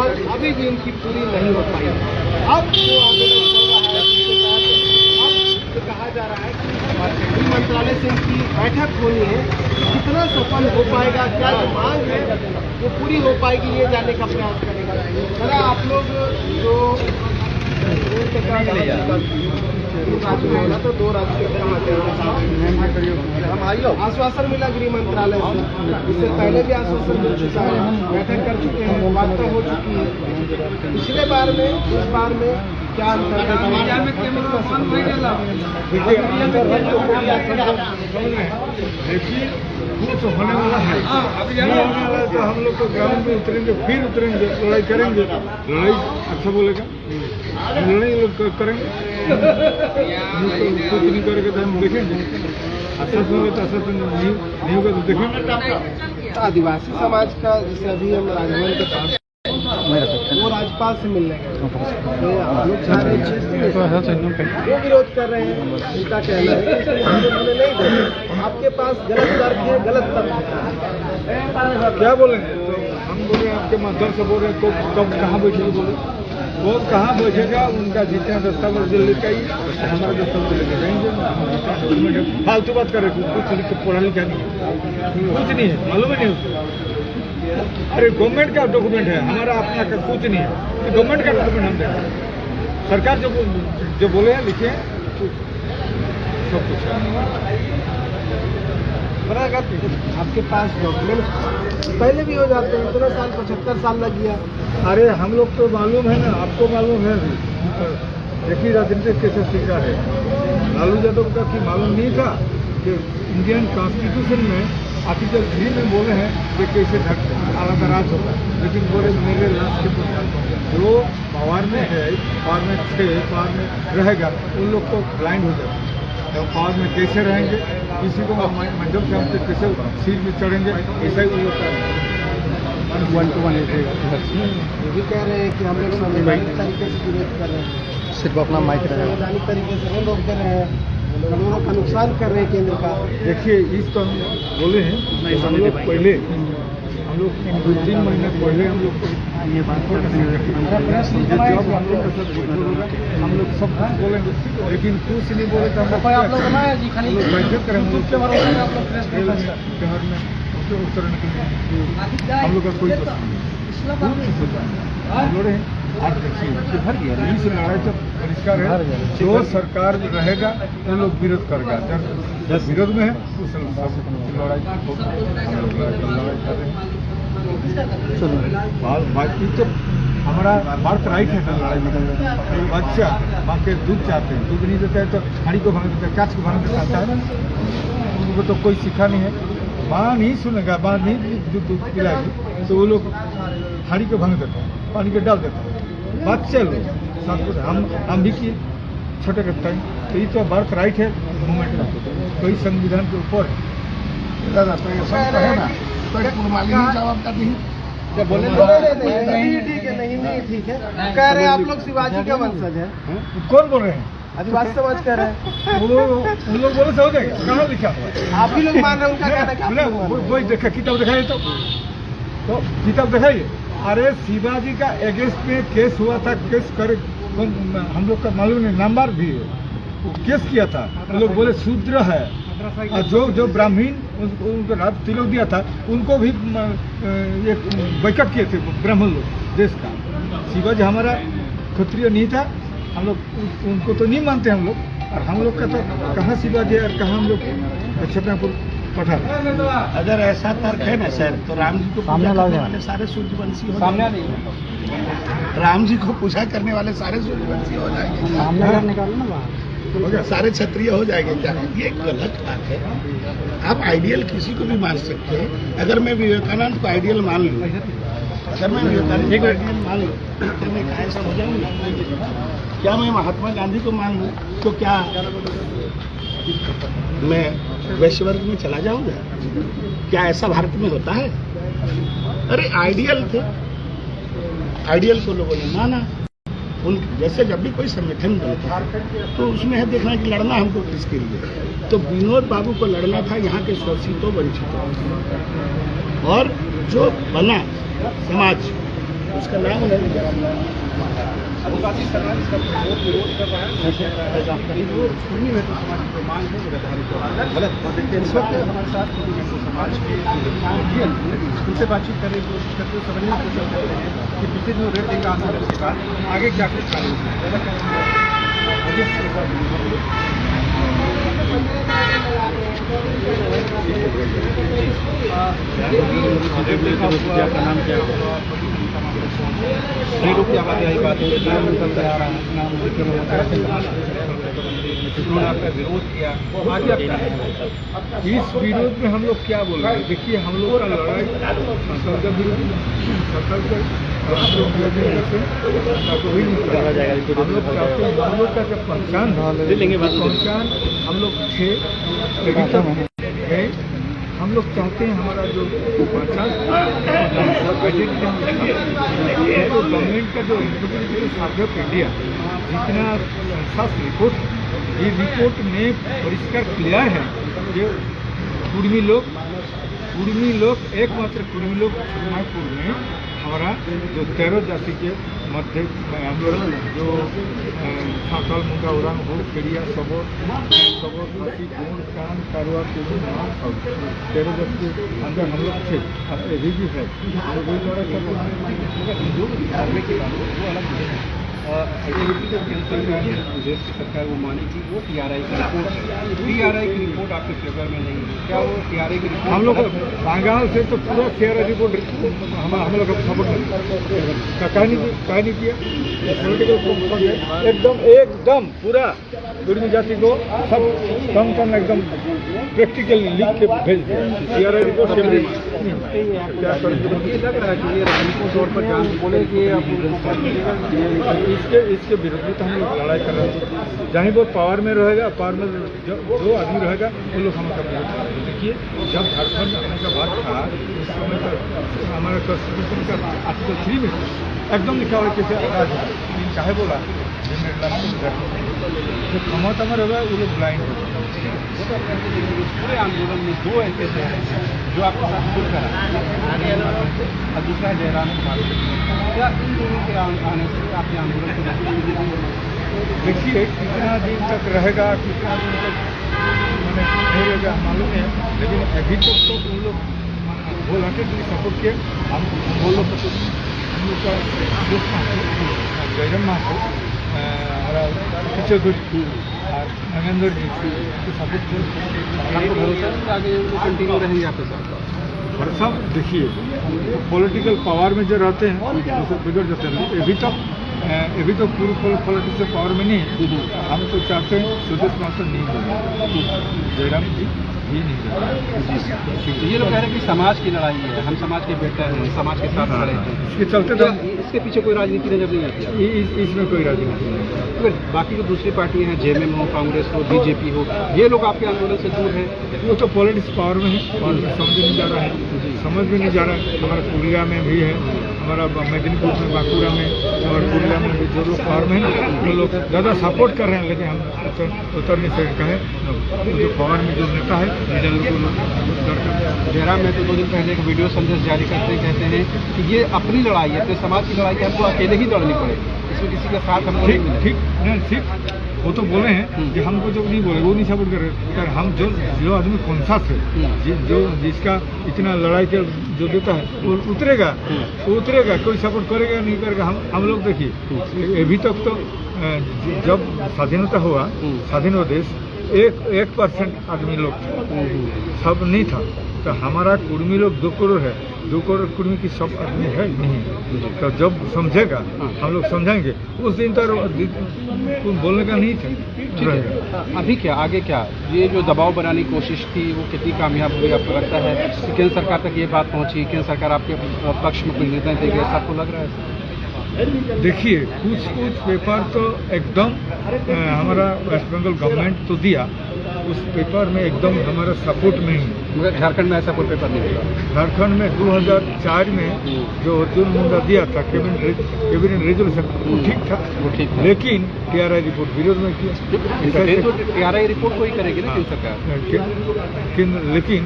मांग अभी भी उनकी पूरी नहीं हो पाई। अब जो आंदोलन चल रहा है उसके तहत अब कहा जा रहा है कि गृह मंत्रालय से इनकी बैठक होनी है, कितना सफल हो पाएगा, क्या जो मांग है वो पूरी हो पाएगी, ये जानने का प्रयास करेगा। जरा आप लोग जो तो 2 राज्यों आश्वासन मिला गृह मंत्रालय से, इससे पहले भी आश्वासन मिल चुका है, बैठक कर चुके हैं, वार्ता हो चुकी है। पिछले बार में इस बार में क्या अंतर देखिए कुछ होने वाला है, नहीं होने वाला है तो हम लोग तो ग्राउंड में उतरेंगे, फिर उतरेंगे, लड़ाई करेंगे। लड़ाई अच्छा बोलेगा, लड़ाई लोग करेंगे, कुछ नहीं करेंगे तो हम देखेंगे। आश्वासन होगा तो आश्वासन नहीं होगा तो देखेंगे। आदिवासी समाज का जैसे अभी हम राजभवन के पास वो राज्यपाल से मिलने गए, आप लोग चाह रहे हैं, वो विरोध कर रहे हैं, उनका कहना है कि उन्होंने नहीं दिया, आपके पास गलत तर्क है, गलत तर्क है। क्या बोलेंगे तो हम बोले आपके माध्यम से बोल रहे हैं, तो कब कहाँ बैठेंगे बोले, वो कहाँ बैठेगा, उनका जितना दस्तावेज लेके आइए, हमारा दस्तावेज लेके जाएंगे। फालतू बात करे, कुछ पढ़ा लिखा नहीं है, कुछ नहीं है, मालूम ही नहीं उसको। अरे गवर्नमेंट का डॉक्यूमेंट है, हमारा अपना का कुछ नहीं है, तो गवर्नमेंट का डॉक्यूमेंट हम देंगे। सरकार जो बोले हैं लिखे सब कुछ आपके पास डॉक्यूमेंट पहले भी हो जाते हैं, इतना साल 75 साल लग गया। अरे हम लोग तो मालूम है ना, आपको मालूम है, देखिए राजनीति कैसे सीखा है। लालू यादव का कि मालूम नहीं था कि इंडियन कॉन्स्टिट्यूशन में आर्टिकल 3 में बोले हैं कि कैसे आला राज होगा, लेकिन बोले मेरे लास्ट के जो पावर में है, पावर में थे, पावर में रहेगा, उन लोग को ब्लाइंड हो जाता है। तो पावर में कैसे रहेंगे, किसी को मंडप से हमसे कैसे सीट में चढ़ेंगे, ऐसा ही उन लोग का 1-to-1 ये भी कह रहे हैं कि हम लोग संवैधानिक तरीके से विरोध कर रहे हैं, सिर्फ अपना माइक रहेगा, संवैधानिक तरीके से हम लोग कर रहे हैं, करोड़ों का नुकसान कर रहे हैं केंद्र का। देखिए इस तो हम बोले हैं, हम लोग पहले, हम लोग 2-3 महीने पहले हम लोग ये बात करते हैं, जब हम लोग का सब हम लोग सब कुछ बोलेंगे, लेकिन कुछ नहीं बोले तो हम लोग बैठक करेंगे शहर में, उत्तरायण के हम लोग का कोई लड़े हैं। आज देखिए इस लड़ाई का परिष्कार है, जो सरकार रहेगा वो लोग विरोध करेगा, जब विरोध में है उस लड़ाई कर रहे हैं। बाकी तो हमारा बर्थ राइट है ना लड़ाई में। बच्चा माँ के दूध चाहते हैं, दूध नहीं देता है तो हाड़ी को भांग देता है, कांच को भांग देता चाहता है ना, उनको तो कोई सिखा नहीं है। माँ नहीं सुनेगा, माँ नहीं दूध पिलाएगी तो वो लोग हाड़ी को भांग देता है, पानी को डाल देता है। बच्चे लोग सब कुछ हम भी किए छोटे के टाइम, तो ये तो बर्थ राइट है मूवमेंट में, कोई संविधान के ऊपर दादा तो ये सब कहे ना, जवाब का नहीं क्या बोले, नहीं ठीक है, नहीं ठीक है, कह रहे हैं आप लोग शिवाजी के वंशज हैं। कौन बोल रहे हैं? आदिवासी समाज कह रहे हैं, उन लोग बोले से हो जाएगा, कहाँ लिखा हुआ? आप ही लोग मान रहे हैं, उनका कहना है वही देखा, किताब दिखाइए तो किताब दिखाइए। अरे शिवाजी का अगेंस्ट में केस हुआ था, केस कर हम लोग का मालूम नहीं, नंबर भी है, केस किया था, लोग बोले शूद्र है, और जो ब्राह्मण उनको रात तिलक दिया था उनको भी एक बैकअप किए थे ब्राह्मण लोग देश का। शिवाजी हमारा क्षत्रिय नहीं था, हम लोग उनको तो नहीं मानते हम लोग, और हम लोग का तो कहाँ शिवाजी है और कहाँ हम लोग छतरपुर पठान। अगर ऐसा तर्क है ना सर, तो राम जी को पूजा करने वाले सारे सूर्यवंशी हो जाएंगे, राम जी को पूजा करने वाले सारे सूर्यवंशी हो जाएंगे, सारे क्षत्रिय हो जाएंगे। क्या ये गलत बात है? आप आइडियल किसी को भी मान सकते हैं। अगर मैं विवेकानंद को आइडियल मान लूँ, अगर मैं विवेकानंद को आइडियल मान लूँ तो मैं कायस्थ हो जाऊँगा। क्या मैं महात्मा गांधी को मान लूँ तो क्या मैं वैश्य वर्ग में चला जाऊँगा? क्या ऐसा भारत में होता है? अरे आइडियल थे, आइडियल को लोगों ने माना। उन जैसे जब भी कोई संगठन बनता है तो उसमें है देखना कि लड़ना हमको किसके लिए। तो विनोद बाबू को लड़ना था यहाँ के शोषितों वंचितों, और जो बना समाज उसका नाम नहीं जरा आदिवासी समाज इसका बहुत विरोध कर रहा है। वो सुन्नी में तो समाज की मांग है गलत इस वक्त हमारे साथ समाज के उनसे बातचीत करने की कोशिश करते हुए समझने की कोशिश करते हैं कि पिछले दिनों रेड डे का आंदोलन के बाद आगे क्या कुछ आपका नाम क्या है? लोग क्या बात है, बात है नाम निकलता आ रहा है, नाम उन्होंने आपका विरोध किया, आगे आप क्या है? इस विरोध में हम लोग क्या बोल रहे हैं? देखिए, हम लोग का लड़ाई सरकार का विरोध, सरकार का हम लोग कभी नहीं करा जाएगा। हम लोग चाहते हैं, हम लोग का जब पहचान पहचान हम लोग थे है, हम लोग चाहते हैं हमारा जो पहचान तो गवर्नमेंट का जो सर्वे ऑफ इंडिया जितना संस्था रिपोर्ट, ये रिपोर्ट में परिष्कार क्लियर है कि कुर्मी लोग एकमात्र कुर्मी लोग छन्नापुर में हमारा जो 13 जाति के मध्य आंदोलन जो साँताल, मुंडा, उरांग हो, केरिया, सबोर, खासी, गोंड, कान, कारवा, कुरुन, मार और 13 जाति के अंदर हम लोग थे। अब अभी भी है तो वही लड़ा देश की सरकार वो मानेगी वो TRI की रिपोर्ट आपके फेवर में नहीं है क्या? वो TRI की रिपोर्ट हम लोग बंगाल से तो पूरा TRI रिपोर्ट हम लोग सपोर्ट कहा नहीं किया। पॉलिटिकल एकदम पूरा कुर्मी जाति को सब कम एकदम प्रैक्टिकल लिख के भेज दिया। TRI रिपोर्ट के लिए क्या ये लग रहा है कि ये राजनीतिक तौर पर जान बोले कि इसके विरुद्ध तो हम लोग लड़ाई कर रहे हैं। जहाँ वो पावर में रहेगा, पावर में जो आदमी रहेगा वो लोग हमारा विरोध करेंगे। देखिए, जब झारखंड आने का बात था उस समय तो हमारा कॉन्स्टिट्यूशन का आर्टिकल 3 में एकदम लिखा हुआ कैसे आज़ाद है, लेकिन चाहे बोला जो क्षमता में रहेगा वो लोग ब्लाइंड हो। पूरे आंदोलन में दो ऐसे थे जो आपको खुद करा और दूसरा जयराम कुमार। क्या इन दोनों के आने से आपके आंदोलन को देखिए कितना दिन तक रहेगा, कितना दिन तक मैंने नहीं रहेगा मालूम है, लेकिन अभी तक तो उन लोग वो लड़के के लिए सपोर्ट किए। हम वो लोग हम लोग का जयराम महातो हमारा किशोर और नगेंद्र जी को सपोर्ट आपको भरोसा है आगे कंटिन्यू रहेंगे आपके साथ? और सब देखिए पॉलिटिकल पावर में जो रहते हैं वो बिगड़ जाते हैं। अभी तो पूरी पॉलिटिक्स पावर में नहीं है। हम तो चाहते हैं सुदेश मास्टर नहीं होगा, जयराम जी ये नहीं। ये लोग कह रहे हैं कि समाज की लड़ाई है, हम समाज के बेटे हैं, समाज के साथ खड़े हैं। इसके चलते तो इसके पीछे कोई राजनीति नजर नहीं आती है? इसमें कोई राजनीति नहीं। अगर बाकी जो दूसरी पार्टियां हैं, JMM हो, कांग्रेस हो, BJP हो, ये लोग आपके आंदोलन से दूर है? वो तो पॉलिटिक्स पावर में है, पॉलिटिक्स समझ नहीं जा रहा है, समझ में नहीं जा रहा है। हमारा पुरुलिया में भी है, हमारा मेदिनीपुर में, बांकुड़ा में और पुरुलिया में भी जो लोग पावर में है वो लोग ज़्यादा सपोर्ट कर रहे हैं, लेकिन हम उतर नहीं सकते हैं। जो पावर में जो नेता है जयराम मैं तो 2 दिन पहले एक वीडियो संदेश जारी करते कहते हैं कि ये अपनी लड़ाई है, अपने समाज की लड़ाई है, हमको अकेले ही लड़नी पड़ेगी, इसमें किसी का साथ हमको नहीं मिलेगा। ठीक वो तो बोले हैं कि हमको जो नहीं बोले वो नहीं सपोर्ट कर रहे। पर हम जो आदमी कॉन्शस है, जो जिसका इतना लड़ाई के जो देता है वो उतरेगा, कोई सपोर्ट करेगा नहीं करेगा। हम लोग देखिए अभी तक तो जब स्वाधीनता हुआ, स्वाधीन हुआ देश 1% आदमी लोग थे, सब नहीं था। तो हमारा कुर्मी लोग 2 करोड़ है, 2 करोड़ कुर्मी की सब आदमी है नहीं। तो जब समझेगा हम लोग समझाएंगे, उस दिन तो बोलने का नहीं था। अभी क्या आगे क्या? ये जो दबाव बनाने की कोशिश थी वो कितनी कामयाब हुई आपको लगता है? कि केंद्र सरकार तक ये बात पहुंची, केंद्र सरकार आपके पक्ष में कोई निर्णय देगी, ऐसा आपको लग रहा है? देखिए कुछ पेपर तो एकदम हमारा वेस्ट बंगाल गवर्नमेंट तो दिया, उस पेपर में एकदम हमारा सपोर्ट में ही। मगर झारखंड में ऐसा कोई पेपर नहीं दिया। झारखंड में 2004 में जो अर्जुन मुंडा दिया था कैबिनेट रेजोल्यूशन वो ठीक था, लेकिन TRI रिपोर्ट विरोध में किया। तो TRI रिपोर्ट को ही करेगी ना केंद्र सरकार, लेकिन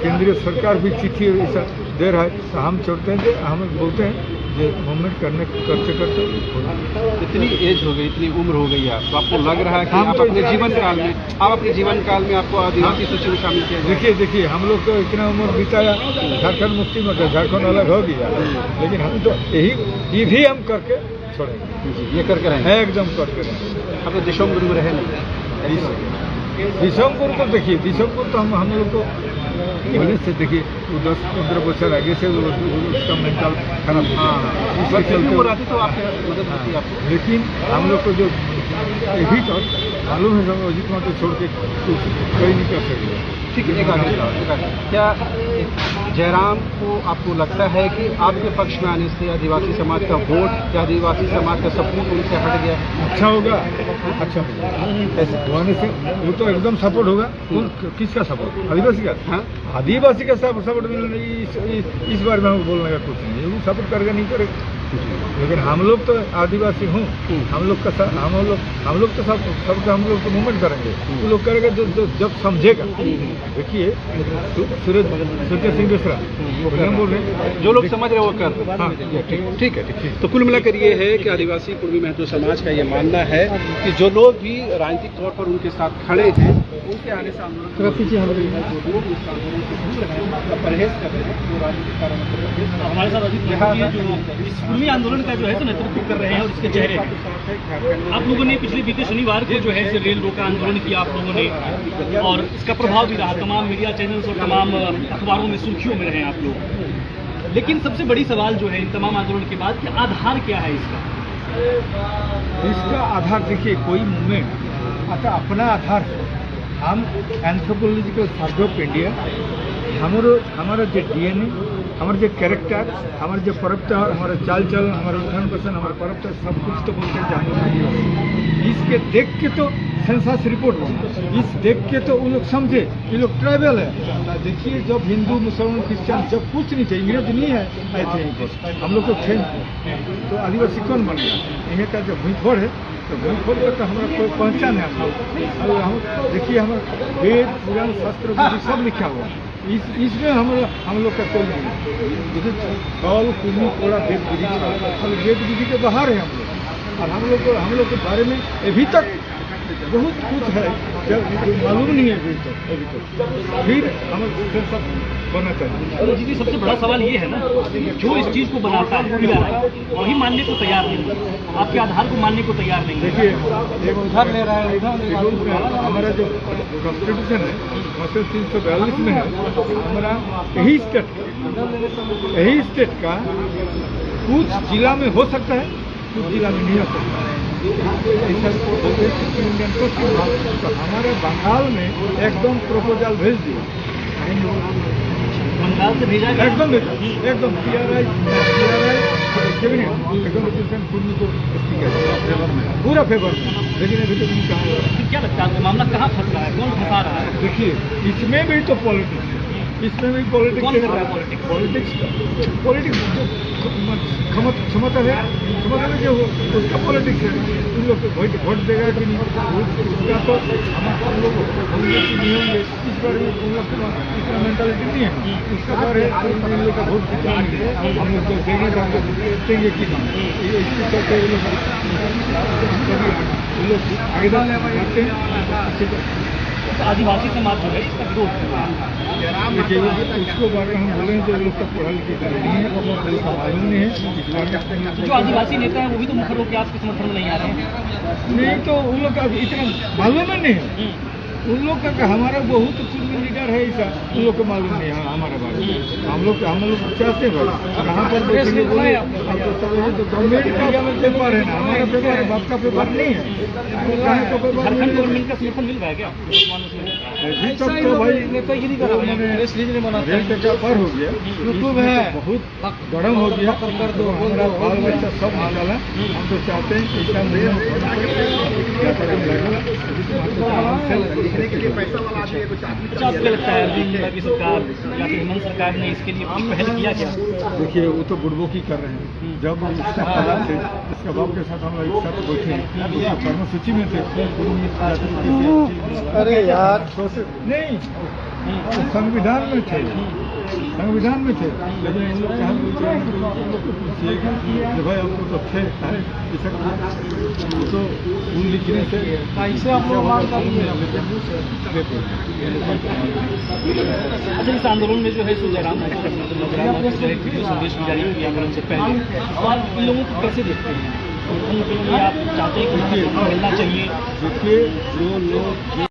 केंद्रीय सरकार भी चिट्ठी ऐसा दे रहा है। तो हम चाहते हैं कि हम बोलते हैं मूवमेंट करते करते इतनी एज हो गई, इतनी उम्र हो गई आप, तो आपको लग रहा है कि आप अपने जीवन काल में आपको आदिवासी सूची में शामिल किया जाए? देखिए हम लोग तो इतना उम्र बिताया, झारखंड मुक्ति में झारखंड अलग हो गया, लेकिन हम तो ये भी हम करके छोड़ेंगे, ये करके रहेंगे, एकदम करके रहेंगे। आप तो दिशोमपुर में रहे नहीं? दिसंबर को देखिए, दिसंबर तो हम लोग को पहले से देखिए 10-15 वर्ष आगे से उसका मेंटल खराब वो रहती तो आपके मदद होती आपको। लेकिन हम लोग को जो अभी तक मालूम है सब अजीत कुमार को छोड़ के कुछ कोई नहीं कर सकते। ठीक है, एक आगे क्या जयराम को आपको लगता है कि आपके पक्ष में आने से आदिवासी समाज का वोट या आदिवासी समाज का सपोर्ट उनसे हट गया? अच्छा होगा, अच्छा होगा ऐसे होने से वो तो एकदम सपोर्ट होगा। किसका सपोर्ट? आदिवासी का। हाँ, आदिवासी का सपोर्ट इस बारे में बोलने का कुछ नहीं, वो सपोर्ट करेगा नहीं करेगा, लेकिन हम लोग तो आदिवासी हूँ, हम लोग तो सब हम लोग तो मूवमेंट करेंगे, वो लोग करेगा जब समझेगा। देखिए सूर्य सिंह दूसरा बोल रहे, जो लोग समझ रहे वो कर। हाँ, ठीक है। तो कुल मिलाकर ये है कि आदिवासी कुर्मी महतो समाज का ये मानना है कि जो लोग भी राजनीतिक तौर पर उनके साथ खड़े हैं, उनके आने से आंदोलन परहेज कर रहे हैं, जो राजनीतिक कारणों से परहेज। हमारे साथ अजीत कुर्मी आंदोलन का जो है नेतृत्व कर रहे हैं और इसके चेहरे आप लोगों ने पिछले बीते शनिवार को जो है रेल रोका आंदोलन किया आप लोगों ने, और इसका प्रभाव भी रहा, तमाम मीडिया चैनल्स और तमाम अखबारों में सुर्खियों में रहे आप लोग। लेकिन सबसे बड़ी सवाल जो है इन तमाम आंदोलन के बाद कि आधार क्या है इसका आधार देखिए, कोई मूवमेंट आता अपना आधार है। हम एंथ्रोपोलॉजिकल सर्वे ऑफ इंडिया, हमारा जो DNA, हमारा जो कैरेक्टर, हमारा जो परंपरा, हमारा चाल चलन, हमारा उठान पसंद, हमारा परंपरा, सब कुछ तो बोलते जाने। इसके देख के तो सेंसस रिपोर्ट बना, इस देख के तो वो लोग समझे ये लोग ट्राइबल है। देखिए जब हिंदू मुसलमान क्रिश्चियन जब कुछ नहीं थे, इंग्रेज नहीं है आए थे यहीं पर, हम लोग को थे, तो आदिवासी कौन बन गया? यहाँ का जो भूखोड़ है, तो भूखोड़ का तो हमारा कोई पहचान है। हम देखिए हमारा वेद पुराण शास्त्र सब लिखा हुआ, इसमें हम लोग का कोई नहीं। जैसे कौल कुर्मी कोड़ा वेद विधि के बाहर है हम लोग, और हम लोग के बारे में अभी तक बहुत कुछ है जब मालूम नहीं है अभी तक फिर हमें सब बनना चाहिए। जी सबसे बड़ा सवाल ये है ना, जो इस चीज़ को बनाता है वही मानने को तैयार नहीं, आपके आधार को मानने को तैयार नहीं। देखिए उधार ले रहा है, हमारा जो कॉन्स्टिट्यूशन है मसला 342 में है, हमारा यही स्टेट का कुछ जिला में हो सकता है, कुछ जिला में नहीं हो सकता है। तो हमारे बंगाल में एकदम प्रपोजल भेज दिया, बंगाल से भेजा गया, एकदम PRI कैबिनेट एकदम पूरा फेवर में, लेकिन अभी तक नहीं कहा। क्या लगता है मामला कहाँ फंस रहा है, कौन फंसा रहा है? देखिए इसमें भी तो पॉलिटिक्स है, इसमें भी पॉलिटिक्स क्षमता है जो उसका पॉलिटिक्स है, उन लोग वोट देगा कि नहीं उसका तो हम लोग नहीं होंगे। इस बार भी उन लोग इतना मेंटालिटी नहीं है, उसका बार है उन लोग का वोट हम लोग तो देंगे तो हम लोग देंगे कि नहीं, इसके चलते उन लोग आगे बढ़ते हैं। आदिवासी समाज जो है इसका विरोध कर रहा है। देखिए उसको बारे में हम बोले हैं, जो लोग का पढ़ा लिखा नहीं है, मालूम नहीं है। जो आदिवासी नेता है वो भी तो मुख्य रूप से आपके समर्थन में नहीं आ रहे हैं। नहीं तो उन लोग का इतना मालूम नहीं है, उन लोग का हमारा बहुत कुर्मी लीडर है ऐसा, उन लोग को मालूम नहीं है हमारे बारे में। हम लोग चाहते हैं कहाँ पर देखेंगे बोले तो गवर्नमेंट एरिया में पेपर है ना, हमारा पेपर है, बाप का पेपर नहीं है, झारखंड गवर्नमेंट का समर्थन मिल रहा है क्या अभी तक? तो भाई नेतागिरी कर रेल टिकट पर हो गया, यूट्यूब है बहुत गरम हो गया, कर दो हमारा बाल बच्चा सब निकाला। हम तो चाहते हैं ऐसा आपको लगता है अभी सरकार या फिर हेमंत सरकार ने इसके लिए पहल किया क्या? देखिए वो तो बुड़बोकी कर रहे हैं। जब इसका पता थे इसके बाप के साथ हम लोग एक साथ बैठे हैं, कर्म सूची में थे, अरे यार नहीं तो संविधान में थे, संविधान में थे, लेकिन हम लोग कहाँ बोलते हैं कि भाई हम लोग तो थे तो उन लिखने से ऐसे आप लोग अच्छा, इस आंदोलन में जो है सो जयराम वीडियो संदेश भी जारी किया आंदोलन से पहले, और इन लोगों को कैसे देखते हैं? उनके लिए आप चाहते हैं कि मिलना चाहिए? देखिए जो लोग